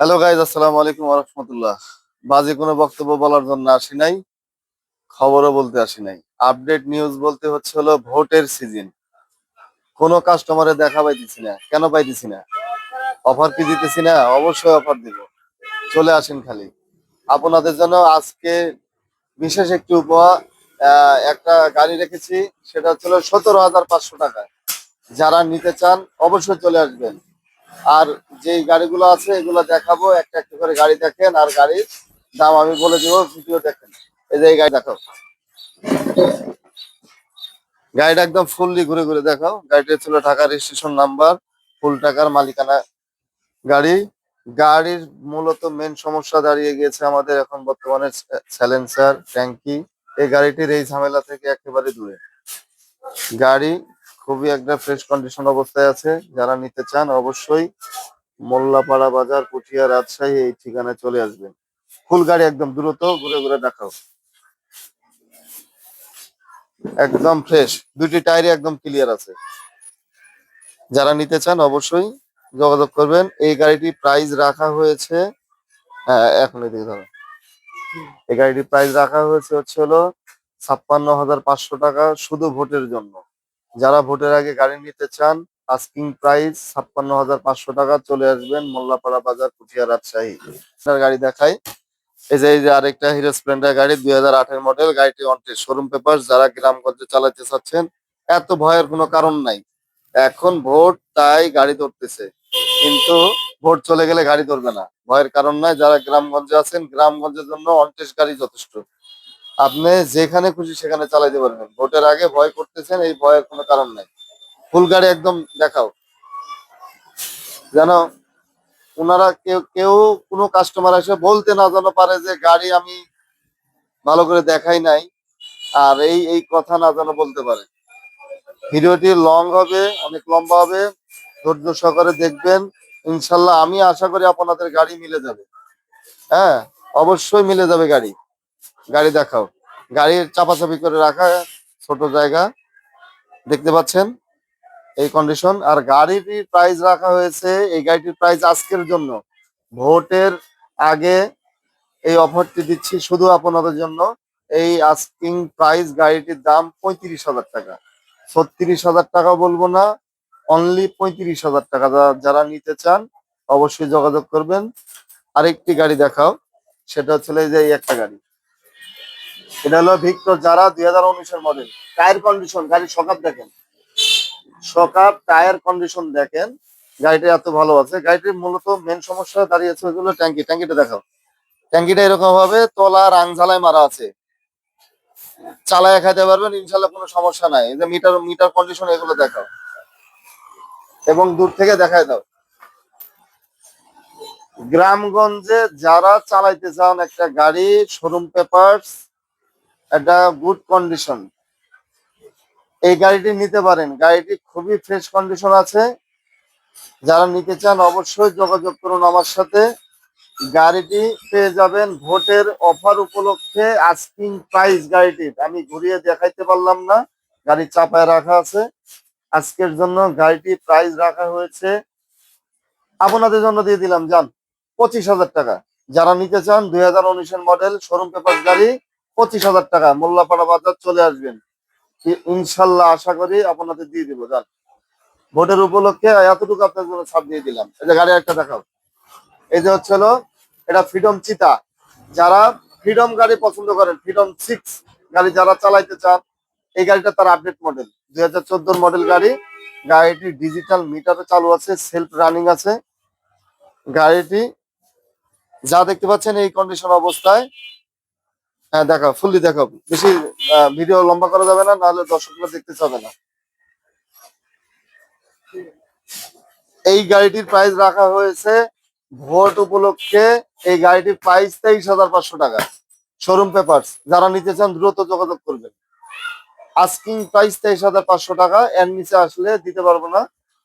Hello guys, আসসালামু আলাইকুম ওয়া রাহমাতুল্লাহ। বাজে কোনো বক্তব্য বলার জন্য আসি নাই, খবরও বলতে আসি নাই। আপডেট নিউজ বলতে হচ্ছে হলো ভোটের সিজন। কোনো কাস্টমারে দেখা পাইতেছি না। কেন পাইতেছি না? অফার কি দিতেছি না? অবশ্যই অফার দিব। চলে আসেন খালি। আপনাদের জন্য আজকে বিশেষ একটি উপহার। একটা গাড়ি রেখেছি, সেটা হচ্ছে 17,500 টাকা। যারা নিতে চান অবশ্যই চলে আসবেন। আর যেই গাড়িগুলো আছে এগুলো দেখাবো, একটা একটা করে গাড়ি দেখেন আর গাড়ির দাম আমি বলে দিব, ভিডিও দেখেন। এই যে এই গাড়ি দেখাও, গাড়িটা একদম ফুললি ঘুরে ঘুরে দেখাও। গাড়িটা ছিল ঢাকা রেজিস্ট্রেশন নাম্বার, ফুল টাকার মালিকানা গাড়ি। গাড়ির মূলত মেন সমস্যা দাঁড়িয়ে গিয়েছে আমাদের এখন বর্তমানে স্যালেন্সার ট্যাঙ্কি। এই গাড়িটির এই ঝামেলা থেকে একেবারে দূরে। গাড়ি খুবই একটা ফ্রেশ কন্ডিশন অবস্থায় আছে। যারা নিতে চান অবশ্যই মোল্লাপাড়া বাজার, পুঠিয়া, রাজশাহী এই ঠিকানায় চলে আসবেন। ফুল গাড়ি একদম দ্রুত ঘুরে ঘুরে দেখাও, একদম ফ্রেশ। দুটি টায়ারই একদম ক্লিয়ার আছে। যারা নিতে চান অবশ্যই যোগাযোগ করবেন। এই গাড়িটি প্রাইস রাখা হয়েছে, হ্যাঁ এখন এদিকে ধরো, এই গাড়িটির প্রাইস রাখা হয়েছে হচ্ছে হলো 56,500 টাকা শুধু ভোটের জন্য। যারা ভোটের আগে গাড়ি নিতে চান, আস্কিং প্রাইস 56,500 টাকা। চলে আসবেন মোল্লাপাড়া বাজার, পুঠিয়া, রাজশাহী। আপনার গাড়ি দেখাই। এই যে আরেকটা হিরো স্প্লেন্ডার গাড়ি, 2008-এর মডেল। গাড়িটি অনটেস্ট, শোরুম পেপার। যারা গ্রামগঞ্জে চালাতে চাচ্ছেন, এত ভয়ের কোনো কারণ নাই। এখন ভোট, তাই গাড়ি ধরতেছে, কিন্তু ভোট চলে গেলে গাড়ি ধরবে না, ভয়ের কারণ নাই। যারা গ্রামগঞ্জে আছেন, গ্রামগঞ্জের জন্য অনটেস্ট গাড়ি যথেষ্ট। আপনি যেখানে খুশি সেখানে চালাইতে পারবেন। ভোটের আগে ভয় করতেছেন, এই ভয়ের কোনো কারণ নাই। ফুল গাড়ি একদম দেখাও, যেন ওনারা কেউ কেউ কোনো কাস্টমার এসে বলতে না যেন পারে যে গাড়ি আমি ভালো করে দেখাই নাই, আর এই এই কথা না যেন বলতে পারে। ভিডিওটি লং হবে, অনেক লম্বা হবে, ধৈর্য সহকারে দেখবেন। ইনশাল্লাহ আমি আশা করি আপনাদের গাড়ি মিলে যাবে। হ্যাঁ, অবশ্যই মিলে যাবে গাড়ি। গাড়ি দেখাও। গাড়ির চাপাচাপি করে রাখা, ছোট জায়গা, দেখতে পাচ্ছেন এই কন্ডিশন। আর গাড়িটির প্রাইস রাখা হয়েছে, এই গাড়িটির প্রাইস আজকের জন্য, ভোটের আগে এই অফারটি দিচ্ছি শুধু আপনাদের জন্য। এই আস্কিং প্রাইস গাড়িটির দাম 35,000 টাকা। 36,000 টাকা বলবো না, অনলি 35,000 টাকা। যারা নিতে চান অবশ্যই যোগাযোগ করবেন। আরেকটি গাড়ি দেখাও, সেটা হচ্ছে এই যে এই একটা গাড়ি। এটা হলো ভিক্টর, যারা 2019-এর মডেল। টায়ার কন্ডিশন, গাড়ির সকাপ দেখেন, সকাপ টায়ার কন্ডিশন দেখেন। গাড়িটা এত ভালো আছে। গাড়িটির মূলত মেন সমস্যা দাঁড়িয়েছে ওইগুলো ট্যাঙ্কি। ট্যাঙ্কিটা দেখাও। ট্যাঙ্কিটা এরকম ভাবে তলা রাং ঝালাই মারা আছে, চালায় খাইতে পারবেন ইনশাল্লাহ, কোনো সমস্যা নাই। এই যে মিটার মিটার কন্ডিশন এগুলো দেখাও, এবং দূর থেকে দেখায় দাও। গ্রামগঞ্জে যারা চালাইতে চান একটা গাড়ি, শোরুম পেপারস, একটা গুড কন্ডিশন, এই গাড়িটি নিতে পারেন। গাড়িটি খুবই ফ্রেশ কন্ডিশন আছে। যারা নিতে চান অবশ্যই যোগাযোগ করুন আমার সাথে। গাড়িটি পেয়ে যাবেন ভোটের অফার উপলক্ষে। আস্কিং প্রাইস গাড়িটির আমি ঘুরিয়ে দেখাইতে পারলাম না, গাড়ি চাপায় রাখা আছে। আজকের জন্য গাড়িটি প্রাইস রাখা হয়েছে, আপনাদের জন্য দিয়ে দিলাম যান, 25,000 টাকা। যারা নিতে চান 2019-এর মডেল শোরুম পেপার গাড়ি, 25,000 টাকা। মোল্লাপাড়া বাজার চলে আসবেন, ইনশাল্লাহ আশা করি আপনাদের দিয়ে দিব। যান, ভোটের উপলক্ষে এতটুকু আপনার জন্য ছাড় দিয়ে দিলাম। এই যে গাড়ি একটা দেখাও। এই যে হচ্ছে হলো এটা ফ্রিডম চিতা। যারা ফ্রিডম গাড়ি পছন্দ করেন, ফ্রিডম 6 গাড়ি যারা চালাইতে চান, এই গাড়িটা তার আপডেট মডেল, 2014 মডেল গাড়ি। গাড়িটি ডিজিটাল মিটারে চালু আছে, সেলফ রানিং আছে। গাড়িটি যা দেখতে পাচ্ছেন এই কন্ডিশন অবস্থায়। হ্যাঁ দেখাও, ফুললি দেখাও, বেশি ভিডিও লম্বা করা যাবে না, নাহলে দর্শকরা দেখতে চাবে না। এই গাড়িটির প্রাইস রাখা হয়েছে ভোট উপলক্ষে। এই গাড়িটির প্রাইস 23,500 টাকা, শোরুম পেপারস। যারা নিতে চান দ্রুত যোগাযোগ করবেন। আস্কিং প্রাইস 23,500 টাকা, এর নিচে আসলে দিতে পারবো না।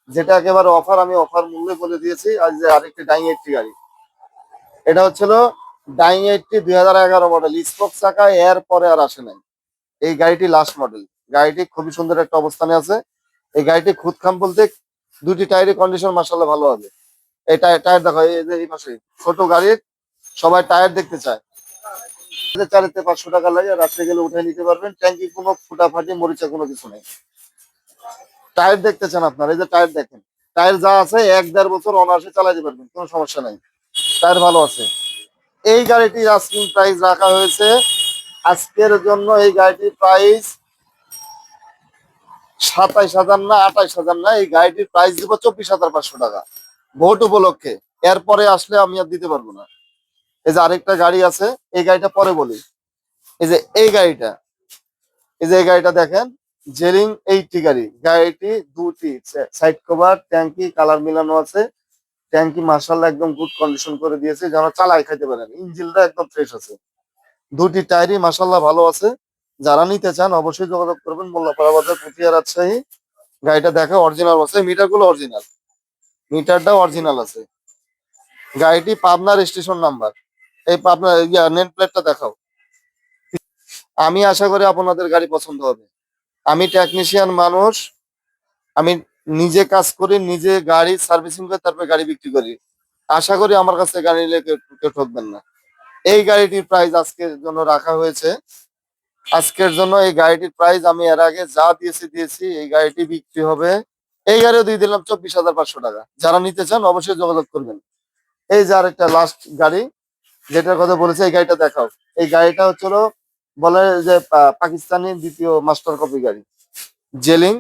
যেটা একেবারে অফার, আমি অফার মূল্যে বলে দিয়েছি। আর যে আরেকটি ডাইং 80 গাড়ি, এটা হচ্ছিল ডাইং 80 2011 মডেল, স্পোক চাকা, এর পরে আর আসে নাই। এই গাড়িটি লাস্ট মডেল। গাড়িটি খুবই সুন্দর একটা অবস্থানে আছে। এই গাড়িটি খুদ খাম বলতে দুটি টায়ারের কন্ডিশন মাশাআল্লাহ ভালো হবে। এই টায়ার দেখো, এই যে এই পাশে ছোট গাড়ির সবাই টায়ার দেখতে চায়। 400-500 টাকা লাগে, রাত্রে গেলে উঠে নিতে পারবেন। ট্যাঙ্কি কোনো ফুটাফাটি মরিচা কোনো কিছু নেই। টায়ার দেখতে চান আপনার, এই যে টায়ার দেখেন, টায়ার যা আছে 1-1.5 বছর অনায়াসে চালাতে পারবেন, কোনো সমস্যা নাই, টায়ার ভালো আছে। এই গাড়িটির আস্কিং প্রাইস রাখা হয়েছে আজকের জন্য, এই গাড়িটির প্রাইস 27,000 না 28,000 না, এই গাড়িটির প্রাইস দিব 24,500 টাকা ভোট উপলক্ষে। এরপরে আসলে আমি আর দিতে পারবো না। এই যে আরেকটা গাড়ি আছে, এই গাড়িটা পরে বলি। এই যে এই গাড়িটা, এই যে এই গাড়িটা দেখেন, জেরিং 80 গাড়ি। গাড়িটি দুটি সাইড কভার, ট্যাঙ্কি কালার মিলানো আছে। ট্যাঙ্কি মার্শাল্লাহ একদম গুড কন্ডিশন করে দিয়েছে, যেন চালাই খাইতে পারেন। ইঞ্জিনটা একদম ফ্রেশ আছে, দুটি টায়ারই মার্শাল্লাহ ভালো আছে। যারা নিতে চান অবশ্যই যোগাযোগ করবেন, মোল্লাপাড়া বাজার, পুঠিয়া, রাজশাহী। গাড়িটা দেখে অরিজিনাল আছে, মিটার গুলো অরিজিনাল, মিটারটা অরিজিনাল আছে। গাড়িটি পাবনার স্টেশন নাম্বার, এই পাবনা নেম প্লেটটা দেখাও। আমি আশা করি আপনাদের গাড়ি পছন্দ হবে। আমি টেকনিশিয়ান মানুষ, আমি নিজে কাজ করি, নিজে গাড়ি সার্ভিসিং করে তারপরে গাড়ি বিক্রি করি। আশা করি আমার কাছে গাড়ি নিলে কেউ ঠকবেন না। এই গাড়িটির প্রাইস আজকের জন্য রাখা হয়েছে, আজকের জন্য এই গাড়িটির প্রাইস আমি এর আগে যা দিয়েছি। এই গাড়িটি বিক্রি হবে, এই গাড়িও দিয়ে দিলাম 24,500 টাকা। যারা নিতে চান অবশ্যই যোগাযোগ করবেন। এই যে আরেকটা লাস্ট গাড়ি যেটার কথা বলেছে, এই গাড়িটা দেখাও। এই গাড়িটা হচ্ছিল বলে যে পাকিস্তানি দ্বিতীয় মাস্টার কপি গাড়ি। জেলিং,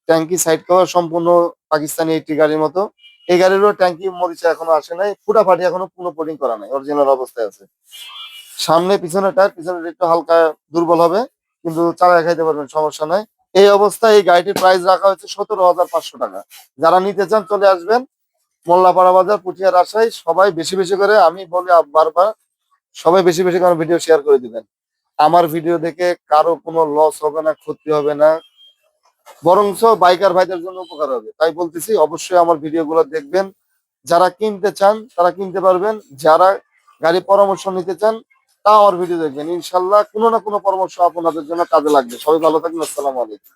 ট্যাঙ্কি সাইড কভার সম্পূর্ণ পাকিস্তানি একটি গাড়ির মতো। এই গাড়িরও ট্যাঙ্কি মরিচা এখনো আসে নাই, ফুটাফাটি এখনো পুরো কোটিং করা নাই, অরিজিনাল অবস্থায় আছে। সামনে পিছনে টায়ার, পিছনে একটু হালকা দুর্বল হবে, কিন্তু চালায় খাইতে পারবেন, সমস্যা নাই। এই অবস্থায় এই গাড়িটির প্রাইস রাখা হয়েছে 17,500 টাকা। যারা নিতে চান চলে আসবেন, মোল্লাপাড়া বাজার, পুঠিয়া, রাজশাহী। সবাই বেশি বেশি করে, আমি বলি বারবার, সবাই বেশি বেশি করে ভিডিও শেয়ার করে দিবেন। আমার ভিডিও দেখে কারো কোনো লস হবে না, ক্ষতি হবে না, বরঞ্চ বাইকার ভাইদের জন্য উপকার হবে। তাই বলতেছি অবশ্যই আমার ভিডিও গুলো দেখবেন। যারা কিনতে চান তারা কিনতে পারবেন, যারা গাড়ি পরামর্শ নিতে চান তাও আমার ভিডিও দেখবেন। ইনশাল্লাহ কোনো না কোনো পরামর্শ আপনাদের জন্য কাজে লাগবে। সবাই ভালো থাকবেন, আসসালামু আলাইকুম।